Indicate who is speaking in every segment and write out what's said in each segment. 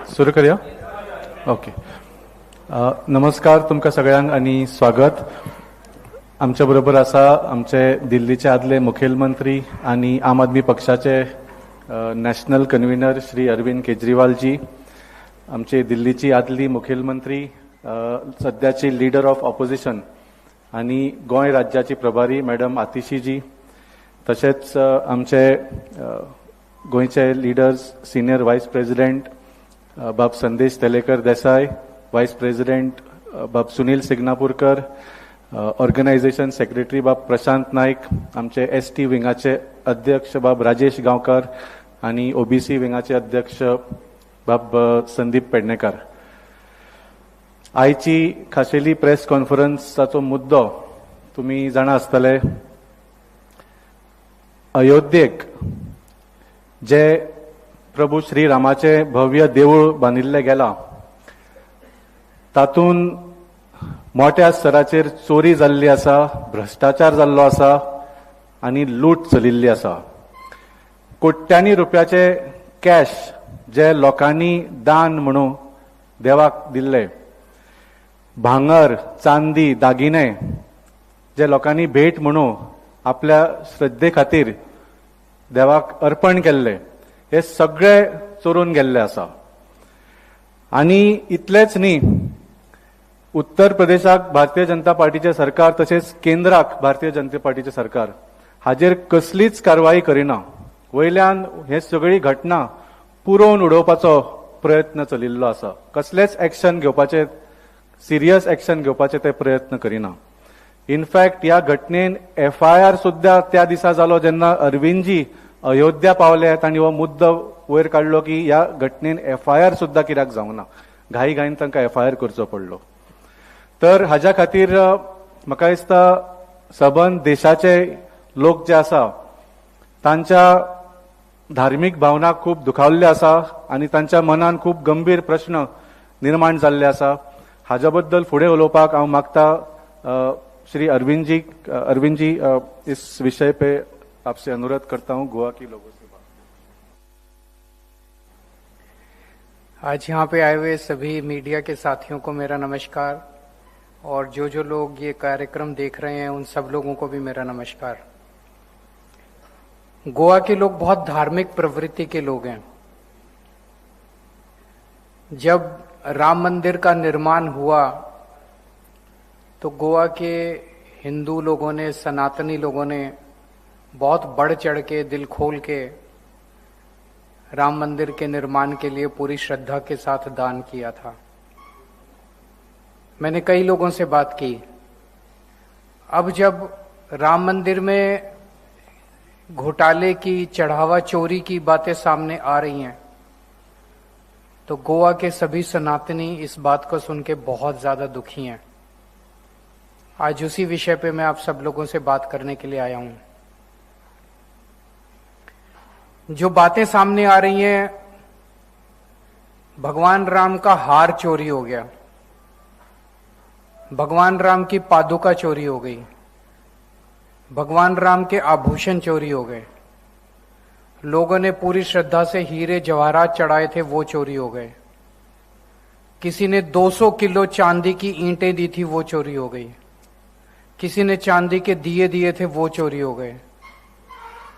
Speaker 1: सुरू करूया. ओके. नमस्कार तुमकां सगळ्यांक आनी स्वागत. आमच्या बरोबर आसा आमचे दिल्लीचे आदले मुखेलमंत्री आनी आम आदमी पक्षाचे नॅशनल कन्व्हिनर श्री अरविंद केजरीवाल जी, आमचे दिल्लीची आदली मुखेलमंत्री, सध्याची लीडर ऑफ ऑपोजिशन आनी गोंय राज्याची प्रभारी मॅडम आतिशी जी, तशेंच आमचे गोंयचे लिडर्स, सिनियर व्हायस प्रेसिडेंट बाब संदेश तेलेकर देसाय, व्हायस प्रेसिडेंट बाब सुनील सिग्नापूरकर, ऑर्गनायझेशन सेक्रेटरी बाब प्रशांत नायक, आमचे एसटी विंगाचे अध्यक्ष बाब राजेश गांवकर आनी ओबीसी विंगाचे अध्यक्ष बाब संदीप पेडणेकर. आयची खाशेली प्रेस कॉन्फरन्साचो मुद्दो तुमी जाणा आसतले. अयोध्येक जे प्रभू श्रीरामाचे भव्य देवूळ बांदिल्ले गेला, तातून मोठ्या स्तराचेर चोरी जाल्ली आसा, भ्रष्टाचार जाल्लो आसा आनी लूट चलिल्ली आसा. कोट्यांनी रुपयाचे कॅश जे लोकांनी दान म्हणून देवाक दिल्ले, भांगर, चांदी, दागिने जे लोकांनी भेट म्हणून आपल्या श्रद्धे खातीर देवाक अर्पण केल्ले, हे सगळे चोरून गेल्ले आसा. आनी इतलेच न्ही, उत्तर प्रदेशाक भारतीय जनता पार्टीचे सरकार तशेंच केंद्राक भारतीय जनता पार्टीचे सरकार हाजेर कसलीच कारवाई करिना. वयल्यान हे सगळी घटना पुरोवन उडोवपाचो प्रयत्न चलिल्लो आसा. कसलेच एक्शन घेवपाचे, सिरियस एक्शन घेवपाचे ते प्रयत्न करिना. इनफॅक्ट ह्या घटनेन FIR सुद्धा त्या दिसा जालो जेन्ना अरविंदजी अयोध्या पावले, तांणी हो मुद्दो वयर काडलो की ह्या घटनेन FIR सुद्धा कित्याक जावना, घाई घाईन तांकां FIR करचो पडलो. तर हाज्या खातीर म्हाका दिसता सबंद देशाचे लोक जे आसा तांच्या धार्मीक भावना खूब दुखावल्ले आसा आनी तांच्या मनान खूब गंभीर प्रश्न निर्माण जाल्ले आसा. हाज्या बद्दल फुडें उलोवपाक हांव मागता श्री अरविंद जी, इस विषय पे आपसे अनुरोध करता हूं गोवा की लोगों से बात.
Speaker 2: आज यहाँ पे आए हुए सभी मीडिया के साथियों को मेरा नमस्कार, और जो लोग ये कार्यक्रम देख रहे हैं उन सब लोगों को भी मेरा नमस्कार. गोवा के लोग बहुत धार्मिक प्रवृत्ति के लोग हैं. जब राम मंदिर का निर्माण हुआ तो गोवा के हिंदू लोगों ने, सनातनी लोगों ने बहुत बढ़ चढ़ के, दिल खोल के राम मंदिर के निर्माण के लिए पूरी श्रद्धा के साथ दान किया था. मैंने कई लोगों से बात की. अब जब राम मंदिर में घोटाले की, चढ़ावा चोरी की बातें सामने आ रही हैं, तो गोवा के सभी सनातनी इस बात को सुन के बहुत ज्यादा दुखी हैं. आज उसी विषय पे मैं आप सब लोगों से बात करने के लिए आया हूं. जो बातें सामने आ रही हैं, भगवान राम का हार चोरी हो गया, भगवान राम की पादुका चोरी हो गई, भगवान राम के आभूषण चोरी हो गए, लोगों ने पूरी श्रद्धा से हीरे जवाहरात चढ़ाए थे वो चोरी हो गए, किसी ने 200 किलो चांदी की ईंटें दी थी वो चोरी हो गई, किसी ने चांदी के दिए दिए थे वो चोरी हो गए,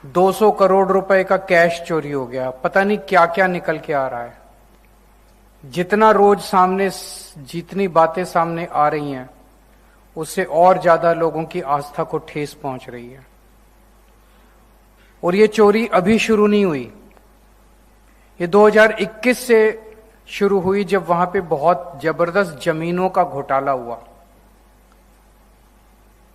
Speaker 2: 200 करोड़ रुपए का कैश चोरी हो गया. पता नहीं क्या क्या निकल के आ रहा है. जितना रोज सामने, जितनी बातें सामने आ रही हैं, उससे और ज्यादा लोगों की आस्था को ठेस पहुंच रही है. और ये चोरी अभी शुरू नहीं हुई, ये 2021 से शुरू हुई, जब वहां पे बहुत जबरदस्त जमीनों का घोटाला हुआ.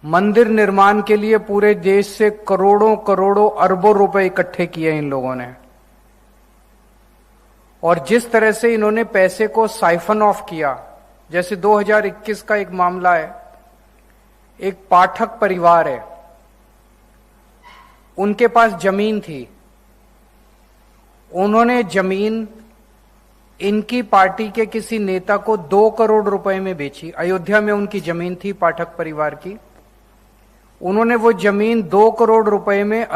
Speaker 2: मंदिर निर्माण के लिए पूरे देश से करोड़ों करोड़ों अरबों रुपए इकट्ठे किए इन लोगों ने. और जिस तरह से इन्होंने पैसे को साइफन ऑफ किया, जैसे 2021 का एक मामला है, एक पाठक परिवार है, उनके पास जमीन थी, उन्होंने जमीन इनकी पार्टी के किसी नेता को 2 करोड़ रुपए में बेची। अयोध्या में उनकी जमीन थी, पाठक परिवार की। उन्होंने वो जमीन 2 करोड़ रुपए में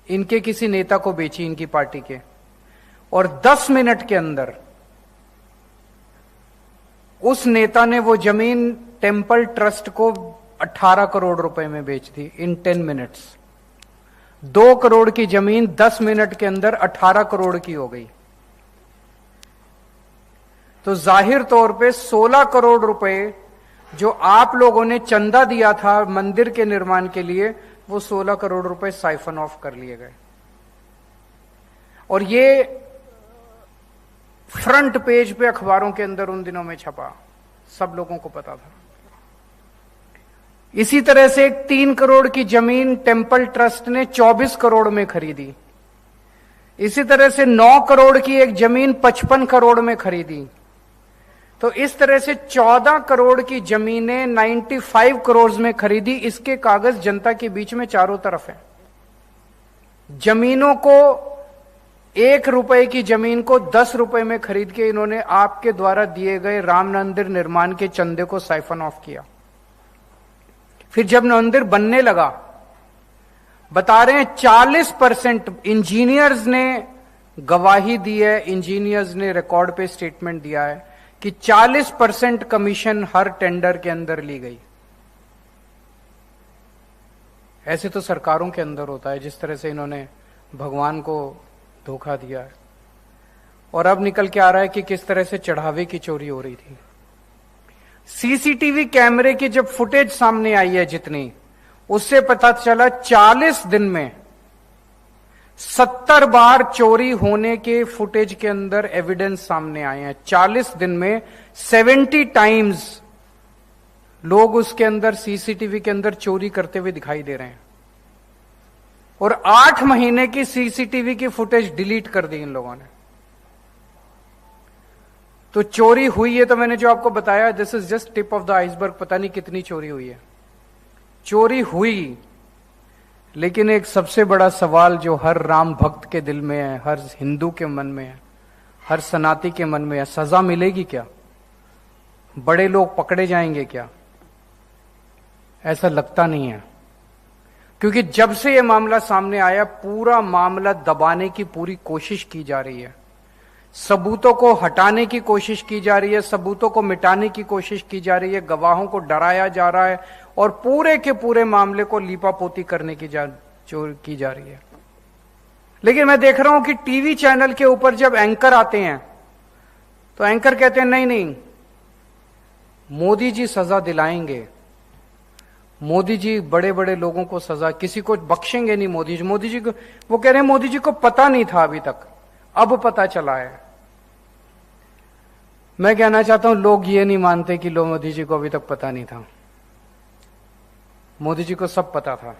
Speaker 2: इनके किसी नेता को बेची, इनकी पार्टी के, और 10 मिनट के अंदर उस नेता ने वो जमीन टेम्पल ट्रस्ट को 18 करोड़ रुपए में बेच दी इन 10 मिनट्स। 2 करोड़ की जमीन 10 मिनट के अंदर 18 करोड़ की हो गई। तो जाहिर तौर पे 16 करोड़ रुपए जो आप लोगों ने चंदा दिया था मंदिर के निर्माण के लिए, वो 16 करोड़ रुपए साइफन ऑफ कर लिए गए। और ये फ्रंट पेज पे अखबारों के अंदर उन दिनों में छपा, सब लोगों को पता था। इसी तरह से एक 3 करोड़ की जमीन टेम्पल ट्रस्ट ने 24 करोड़ में खरीदी। इसी तरह से 9 करोड़ की एक जमीन 55 करोड़ में खरीदी। तो इस तरह से 14 करोड़ की जमीनें 95 करोड़ में खरीदी। इसके कागज जनता के बीच में चारों तरफ हैं। जमीनों को 1 रुपए की जमीन को 10 रुपए में खरीद के इन्होंने आपके द्वारा दिए गए राम मंदिर निर्माण के चंदे को साइफन ऑफ किया। फिर जब मंदिर बनने लगा, बता रहे हैं 40% इंजीनियर्स ने गवाही दी है, इंजीनियर्स ने रिकॉर्ड पे स्टेटमेंट दिया है कि 40% कमीशन हर टेंडर के अंदर ली गई। ऐसे तो सरकारों के अंदर होता है, जिस तरह से इन्होंने भगवान को धोखा दिया है। और अब निकल के आ रहा है कि किस तरह से चढ़ावे की चोरी हो रही थी। सीसीटीवी कैमरे की जब फुटेज सामने आई है जितनी, उससे पता चला 40 दिन में 70 बार चोरी होने के फुटेज के अंदर एविडेंस सामने आए हैं। 40 दिन में 70 टाइम्स लोग उसके अंदर सीसीटीवी के अंदर चोरी करते हुए दिखाई दे रहे हैं। और 8 महीने की सीसीटीवी की फुटेज डिलीट कर दी इन लोगों ने। तो चोरी हुई है, तो मैंने जो आपको बताया, this is just tip of the iceberg. पता नहीं कितनी चोरी हुई है। चोरी हुई, लेकिन एक सबसे बड़ा सवाल जो हर राम भक्त के दिल में है, हर हिंदू के मन में है, हर सनातनी के मन में है, सजा मिलेगी क्या? बड़े लोग पकड़े जाएंगे क्या? ऐसा लगता नहीं है, क्योंकि जब से यह मामला सामने आया, पूरा मामला दबाने की पूरी कोशिश की जा रही है। सबूतों को हटाने की कोशिश की जा रही है, सबूतों को मिटाने की कोशिश की जा रही है, गवाहों को डराया जा रहा है और पूरे के पूरे मामले को लीपापोती करने की की जा रही है। लेकिन मैं देख रहा हूं कि टीवी चैनल के ऊपर जब एंकर आते हैं तो एंकर कहते हैं नहीं नहीं, मोदी जी सजा दिलाएंगे, मोदी जी बड़े बड़े लोगों को सजा, किसी को बख्शेंगे नहीं मोदी जी। मोदी जी को, वो कह रहे हैं मोदी जी को पता नहीं था अभी तक, अब पता चला है। मैं कहना चाहता हूं, लोग ये नहीं मानते कि मोदी जी को अभी तक पता नहीं था। मोदी जी को सब पता था।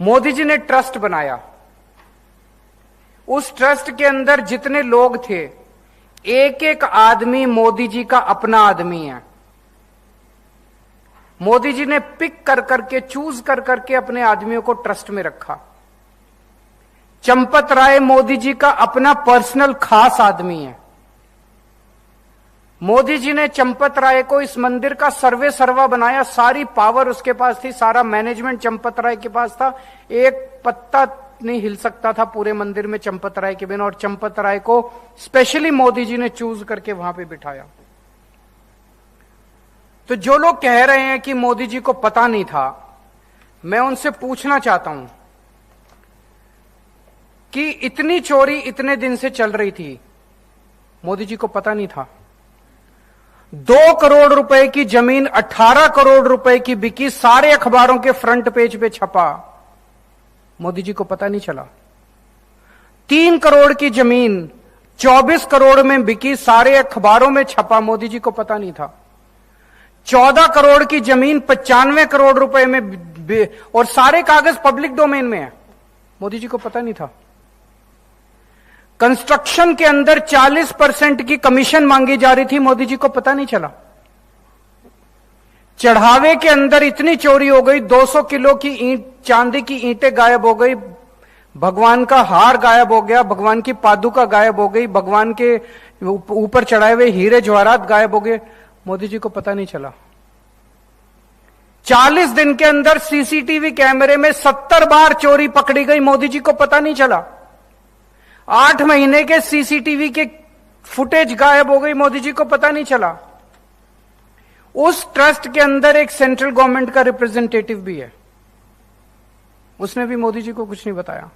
Speaker 2: मोदी जी ने ट्रस्ट बनाया, उस ट्रस्ट के अंदर जितने लोग थे, एक एक आदमी मोदी जी का अपना आदमी है। मोदी जी ने पिक कर करके, चूज कर करके अपने आदमियों को ट्रस्ट में रखा। चंपत राय मोदी जी का अपना पर्सनल खास आदमी है। मोदी जी ने चंपत राय को इस मंदिर का सर्वे सर्वा बनाया, सारी पावर उसके पास थी, सारा मैनेजमेंट चंपत राय के पास था। एक पत्ता नहीं हिल सकता था पूरे मंदिर में चंपत राय के बिना, और चंपत राय को स्पेशली मोदी जी ने चूज करके वहां पे बिठाया। तो जो लोग कह रहे हैं कि मोदी जी को पता नहीं था, मैं उनसे पूछना चाहता हूं कि इतनी चोरी इतने दिन से चल रही थी, मोदी जी को पता नहीं था? 2 करोड़ रुपए की जमीन 18 करोड़ रुपए की बिकी, सारे अखबारों के फ्रंट पेज पे छपा, मोदी जी को पता नहीं चला? 3 करोड़ की जमीन 24 करोड़ में बिकी, सारे अखबारों में छपा, मोदी जी को पता नहीं था? 14 करोड़ की जमीन 95 करोड़ रुपए में और सारे कागज पब्लिक डोमेन में है, मोदी जी को पता नहीं था? कंस्ट्रक्शन के अंदर 40% की कमीशन मांगी जा रही थी, मोदी जी को पता नहीं चला? चढ़ावे के अंदर इतनी चोरी हो गई, 200 किलो की ईंट, चांदी की ईंटें गायब हो गई, भगवान का हार गायब हो गया, भगवान की पादुका गायब हो गई, भगवान के ऊपर चढ़ाए हुए हीरे जवाहरात गायब हो गए। मोदी जी को पता नहीं चला। 40 दिन के अंदर सीसीटीवी कैमरे में 70 बार चोरी पकड़ी गई, मोदी जी को पता नहीं चला। 8 महीने के सीसीटीवी के फुटेज गायब हो गई, मोदी जी को पता नहीं चला। उस ट्रस्ट के अंदर एक सेंट्रल गवर्नमेंट का रिप्रेजेंटेटिव भी है, उसने भी मोदी जी को कुछ नहीं बताया।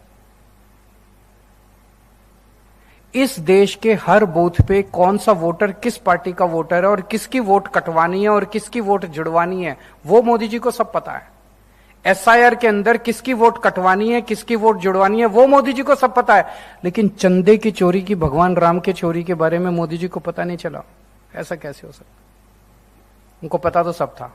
Speaker 2: इस देश के हर बूथ पे कौन सा वोटर किस पार्टी का वोटर है और किसकी वोट कटवानी है और किसकी वोट जुड़वानी है, वो मोदी जी को सब पता है। एसआईआर के अंदर किसकी वोट कटवानी है, किसकी वोट जुड़वानी है, वो मोदी जी को सब पता है। लेकिन चंदे की चोरी की, भगवान राम के चोरी के बारे में मोदी जी को पता नहीं चला। ऐसा कैसे हो सकता? उनको पता तो सब था।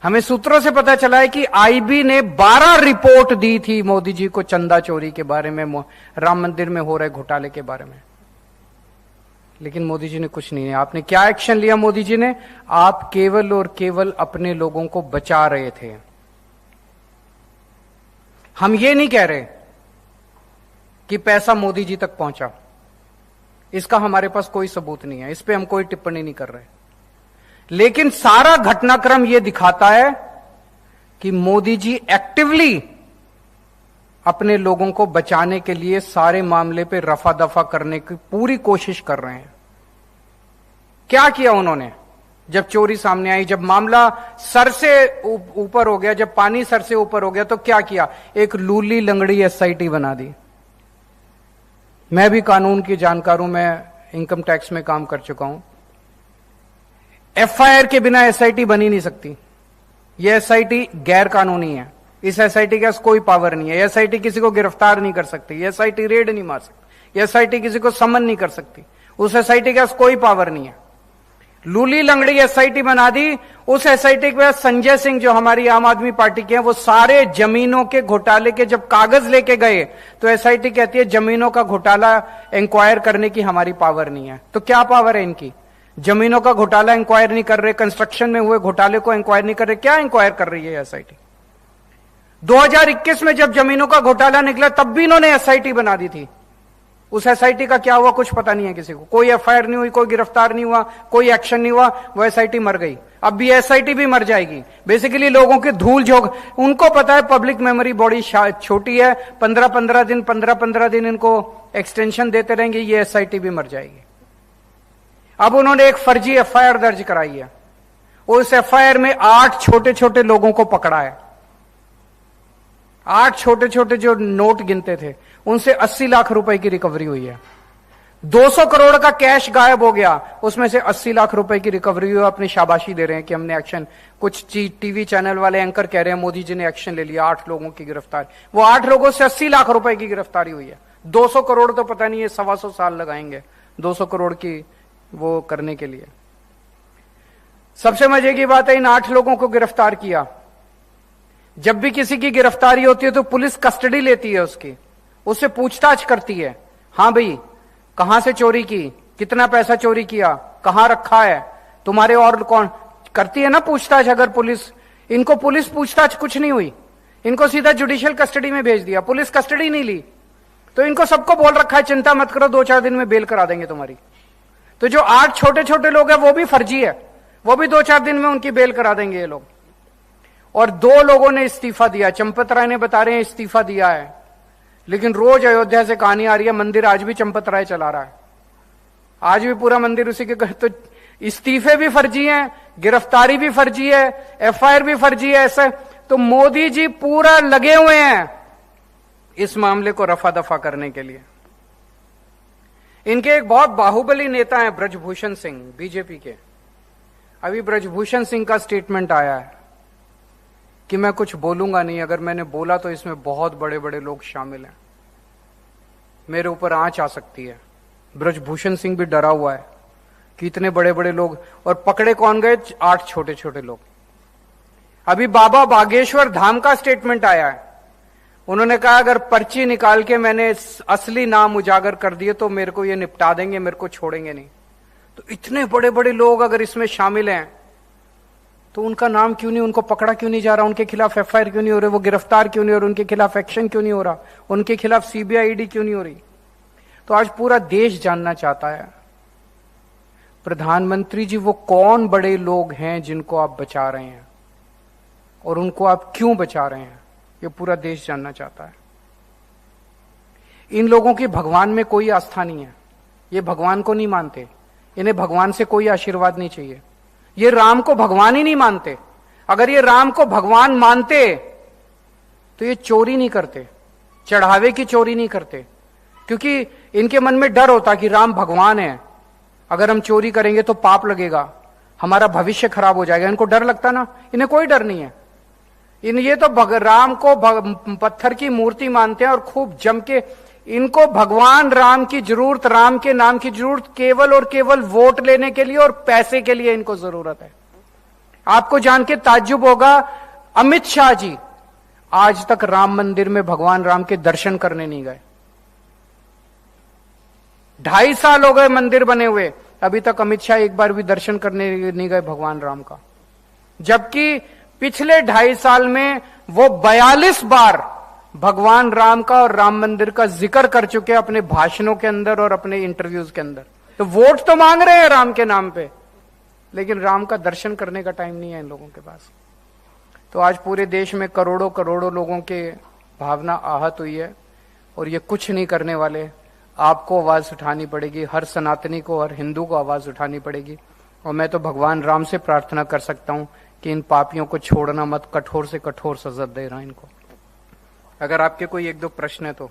Speaker 2: हमें सूत्रों से पता चला है कि आईबी ने 12 रिपोर्ट दी थी मोदी जी को चंदा चोरी के बारे में, राम मंदिर में हो रहे घोटाले के बारे में, लेकिन मोदी जी ने कुछ नहीं है। आपने क्या एक्शन लिया मोदी जी ने? आप केवल और केवल अपने लोगों को बचा रहे थे। हम ये नहीं कह रहे कि पैसा मोदी जी तक पहुंचा, इसका हमारे पास कोई सबूत नहीं है, इस पे हम कोई टिप्पणी नहीं कर रहे। लेकिन सारा घटनाक्रम यह दिखाता है कि मोदी जी एक्टिवली अपने लोगों को बचाने के लिए सारे मामले पे रफा दफा करने की पूरी कोशिश कर रहे हैं। क्या किया उन्होंने? जब चोरी सामने आई, जब मामला सर से ऊपर हो गया, जब पानी सर से ऊपर हो गया, तो क्या किया? एक लूली लंगड़ी एसआईटी बना दी। मैं भी कानून की जानकार हूं, मैं इनकम टैक्स में काम कर चुका हूं। एफआईआर के बिना एसआईटी बनी नहीं सकती। यह एसआईटी गैर कानूनी है। इस एसआईटी के पास कोई पावर नहीं है। एसआईटी किसी को गिरफ्तार नहीं कर सकती, एसआईटी रेड नहीं मार सकती, एसआईटी किसी को समन नहीं कर सकती। उस एसआईटी के पास कोई पावर नहीं है। लूली लंगड़ी एसआईटी बना दी। उस एसआईटी के पास संजय सिंह, जो हमारी आम आदमी पार्टी के हैं, वो सारे जमीनों के घोटाले के जब कागज लेके गए तो एसआईटी कहती है जमीनों का घोटाला इंक्वायर करने की हमारी पावर नहीं है। तो क्या पावर है इनकी? जमीनों का घोटाला इंक्वायर नहीं कर रहे, कंस्ट्रक्शन में हुए घोटाले को इंक्वायर नहीं कर रहे, क्या इंक्वायर कर रही है एसआईटी? 2021 में जब जमीनों का घोटाला निकला तब भी इन्होंने एसआईटी बना दी थी। उस एसआईटी का क्या हुआ कुछ पता नहीं है किसी को। कोई एफआईआर नहीं हुई, कोई गिरफ्तार नहीं हुआ, कोई एक्शन नहीं हुआ, वो एसआईटी मर गई। अब भी एसआईटी भी मर जाएगी। बेसिकली लोगों की धूल झोंक, उनको पता है पब्लिक मेमोरी बॉडी छोटी है, 15-15 दिन इनको एक्सटेंशन देते रहेंगे, ये एसआईटी भी मर जाएगी। अब उन्होंने एक फर्जी एफआईआर दर्ज कराई है। उस एफआईआर में 8 छोटे छोटे लोगों को पकड़ा है। 8 छोटे छोटे जो नोट गिनते थे, उनसे 80 लाख रुपए की रिकवरी हुई है। 200 करोड़ का कैश गायब हो गया, उसमें से 80 लाख रुपए की रिकवरी हुई। अपनी शाबाशी दे रहे हैं कि हमने एक्शन, कुछ टीवी चैनल वाले एंकर कह रहे हैं मोदी जी ने एक्शन ले लिया, 8 लोगों की गिरफ्तारी। वो 8 लोगों से 80 लाख रुपए की गिरफ्तारी हुई है। 200 करोड़ तो पता नहीं है 125 साल लगाएंगे 200 करोड़ की वो करने के लिए। सबसे मजे की बात है, इन 8 लोगों को गिरफ्तार किया। जब भी किसी की गिरफ्तारी होती है तो पुलिस कस्टडी लेती है उसकी, उससे पूछताछ करती है। हां भाई, कहां से चोरी की, कितना पैसा चोरी किया, कहां रखा है, तुम्हारे और कौन, करती है ना पूछताछ। अगर पुलिस, इनको पुलिस पूछताछ कुछ नहीं हुई, इनको सीधा जुडिशियल कस्टडी में भेज दिया, पुलिस कस्टडी नहीं ली। तो इनको सबको बोल रखा है चिंता मत करो, 2-4 दिन में बेल करा देंगे तुम्हारी। तो जो 8 छोटे छोटे लोग हैं वो भी फर्जी है, वो भी 2-4 दिन में उनकी बेल करा देंगे ये लोग। और 2 लोगों ने इस्तीफा दिया। चंपत राय ने बता रहे हैं इस्तीफा दिया है, लेकिन रोज अयोध्या से कहानी आ रही है मंदिर आज भी चंपत राय चला रहा है, आज भी पूरा मंदिर उसी के। तो इस्तीफे भी फर्जी हैं, गिरफ्तारी भी फर्जी है, एफआईआर भी फर्जी है। ऐसा तो मोदी जी पूरा लगे हुए हैं इस मामले को रफा दफा करने के लिए। इनके एक बहुत बाहुबली नेता हैं ब्रजभूषण सिंह, बीजेपी के। अभी ब्रजभूषण सिंह का स्टेटमेंट आया है कि मैं कुछ बोलूंगा नहीं, अगर मैंने बोला तो इसमें बहुत बड़े बड़े लोग शामिल हैं, मेरे ऊपर आंच आ सकती है। ब्रजभूषण सिंह भी डरा हुआ है कि इतने बड़े बड़े लोग, और पकड़े कौन गए? 8 छोटे छोटे लोग। अभी बाबा बागेश्वर धाम का स्टेटमेंट आया है। उन्होंने कहा अगर पर्ची निकाल के मैंने असली नाम उजागर कर दिए तो मेरे को ये निपटा देंगे, मेरे को छोड़ेंगे नहीं। तो इतने बड़े बड़े लोग अगर इसमें शामिल हैं तो उनका नाम क्यों नहीं, उनको पकड़ा क्यों नहीं जा रहा, उनके खिलाफ एफआईआर क्यों नहीं हो रही, वो गिरफ्तार क्यों नहीं हो रहे, उनके खिलाफ एक्शन क्यों नहीं हो रहा, उनके खिलाफ सीबीआई ईडी क्यों नहीं हो रही। तो आज पूरा देश जानना चाहता है प्रधानमंत्री जी वो कौन बड़े लोग हैं जिनको आप बचा रहे हैं और उनको आप क्यों बचा रहे हैं, ये पूरा देश जानना चाहता है। इन लोगों की भगवान में कोई आस्था नहीं है, ये भगवान को नहीं मानते, इन्हें भगवान से कोई आशीर्वाद नहीं चाहिए, ये राम को भगवान ही नहीं मानते। अगर ये राम को भगवान मानते तो ये चोरी नहीं करते, चढ़ावे की चोरी नहीं करते, क्योंकि इनके मन में डर होता कि राम भगवान है, अगर हम चोरी करेंगे तो पाप लगेगा, हमारा भविष्य खराब हो जाएगा। इनको डर लगता ना, इन्हें कोई डर नहीं है। ये तो राम को पत्थर की मूर्ति मानते हैं और खूब जम के, इनको भगवान राम की जरूरत, राम के नाम की जरूरत केवल और केवल वोट लेने के लिए और पैसे के लिए इनको जरूरत है। आपको जान के ताज्जुब होगा, अमित शाह जी आज तक राम मंदिर में भगवान राम के दर्शन करने नहीं गए। 2.5 साल हो गए मंदिर बने हुए, अभी तक अमित शाह एक बार भी दर्शन करने नहीं गए भगवान राम का, जबकि पिछले 2.5 साल में वो 42 बार भगवान राम का और राम मंदिर का जिक्र कर चुके हैं अपने भाषणों के अंदर और अपने इंटरव्यूज के अंदर। तो वोट तो मांग रहे हैं राम के नाम पे, लेकिन राम का दर्शन करने का टाइम नहीं है इन लोगों के पास। तो आज पूरे देश में करोड़ों करोड़ों लोगों के भावना आहत हुई है और ये कुछ नहीं करने वाले। आपको आवाज उठानी पड़ेगी, हर सनातनी को, हर हिंदू को आवाज उठानी पड़ेगी। और मैं तो भगवान राम से प्रार्थना कर सकता हूं कि इन पापियों को छोड़ना मत, कठोर से कठोर सजा दे रहा इनको। अगर आपके कोई 1-2 प्रश्न है तो।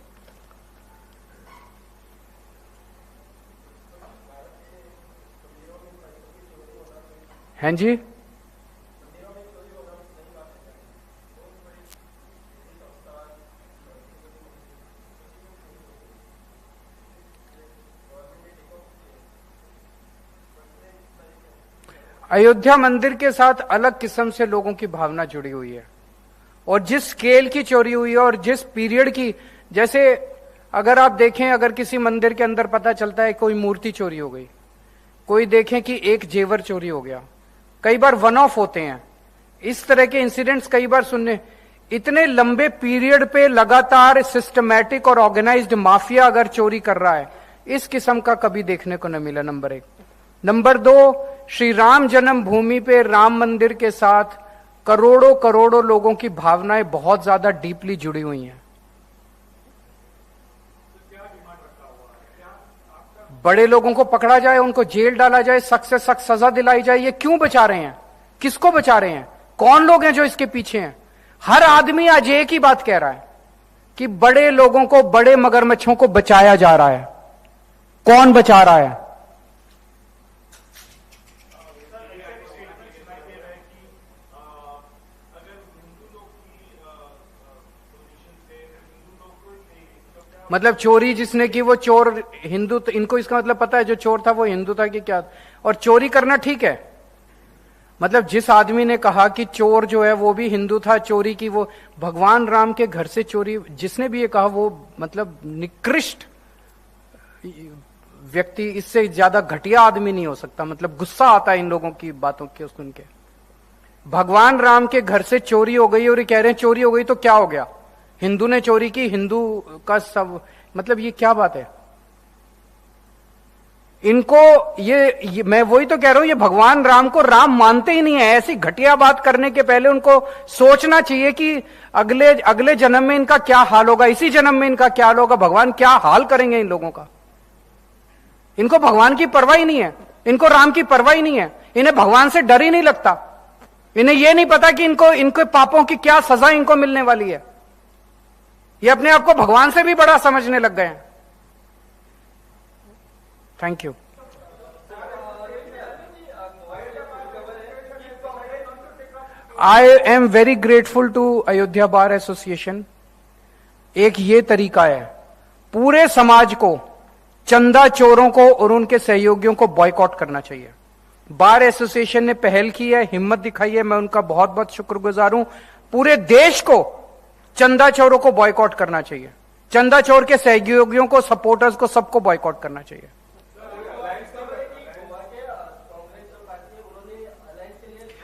Speaker 2: हैं जी, अयोध्या मंदिर के साथ अलग किस्म से लोगों की भावना जुड़ी हुई है और जिस स्केल की चोरी हुई है और जिस पीरियड की, जैसे अगर आप देखें, अगर किसी मंदिर के अंदर पता चलता है कोई मूर्ति चोरी हो गई, कोई देखें कि एक जेवर चोरी हो गया, कई बार वन ऑफ होते हैं इस तरह के इंसिडेंट्स, कई बार सुनने, इतने लंबे पीरियड पे लगातार सिस्टमैटिक और ऑर्गेनाइज्ड माफिया अगर चोरी कर रहा है, इस किस्म का कभी देखने को न मिला। नंबर 1। नंबर 2, श्री राम जन्मभूमि पे राम मंदिर के साथ करोड़ों करोड़ों लोगों की भावनाएं बहुत ज्यादा डीपली जुड़ी हुई हैं। बड़े लोगों को पकड़ा जाए, उनको जेल डाला जाए, सख्त से सख्त सजा दिलाई जाए। ये क्यों बचा रहे हैं, किसको बचा रहे हैं, कौन लोग हैं जो इसके पीछे हैं? हर आदमी आज एक ही बात कह रहा है कि बड़े लोगों को, बड़े मगरमच्छों को बचाया जा रहा है। कौन बचा रहा है? मतलब चोरी जिसने की वो चोर हिंदू, तो इनको इसका मतलब पता है जो चोर था वो हिंदू था कि क्या? और चोरी करना ठीक है, मतलब जिस आदमी ने कहा कि चोर जो है वो भी हिंदू था, चोरी की वो भगवान राम के घर से चोरी, जिसने भी ये कहा वो मतलब निकृष्ट व्यक्ति, इससे ज्यादा घटिया आदमी नहीं हो सकता। मतलब गुस्सा आता है इन लोगों की बातों के सुन के। भगवान राम के घर से चोरी हो गई और ये कह रहे हैं चोरी हो गई तो क्या हो गया, हिंदू ने चोरी की, हिंदू का सब, मतलब ये क्या बात है? इनको ये मैं वही तो कह रहा हूं, ये भगवान राम को राम मानते ही नहीं है। ऐसी घटिया बात करने के पहले उनको सोचना चाहिए कि अगले जन्म में इनका क्या हाल होगा, इसी जन्म में इनका क्या हाल होगा, भगवान क्या हाल करेंगे इन लोगों का। इनको भगवान की परवाह ही नहीं है, इनको राम की परवाह ही नहीं है, इन्हें भगवान से डर ही नहीं लगता। इन्हें यह नहीं पता कि इनके पापों की क्या सजा इनको मिलने वाली है। ये अपने आप को भगवान से भी बड़ा समझने लग गए हैं। Thank you. I am very grateful to Ayodhya bar association. एक ये तरीका है पूरे समाज को, चंदा चोरों को और उनके सहयोगियों को बॉयकॉट करना चाहिए। बार एसोसिएशन ने पहल की है, हिम्मत दिखाई है, मैं उनका बहुत बहुत शुक्रगुजार हूं। पूरे देश को चंदा चोरों को बॉयकॉट करना चाहिए, चंदा चोर के सहयोगियों को, सपोर्टर्स को, सबको बॉयकॉट करना चाहिए।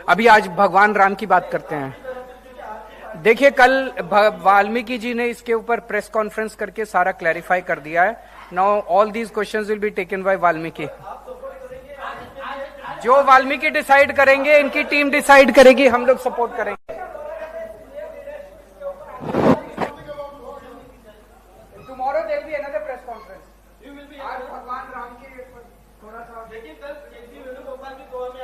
Speaker 2: अभी आज भगवान राम की बात करते हैं। देखिए, कल वाल्मीकि जी ने इसके ऊपर प्रेस कॉन्फ्रेंस करके सारा क्लैरिफाई कर दिया है। Now all these questions will be taken by Valmiki. जो वाल्मीकि डिसाइड करेंगे, इनकी टीम डिसाइड करेगी, हम लोग सपोर्ट करेंगे। Tomorrow there be another press conference. आज भगवान राम के थोड़ा सा, लेकिन कल केसी वेणुगोपाल भी गोवा में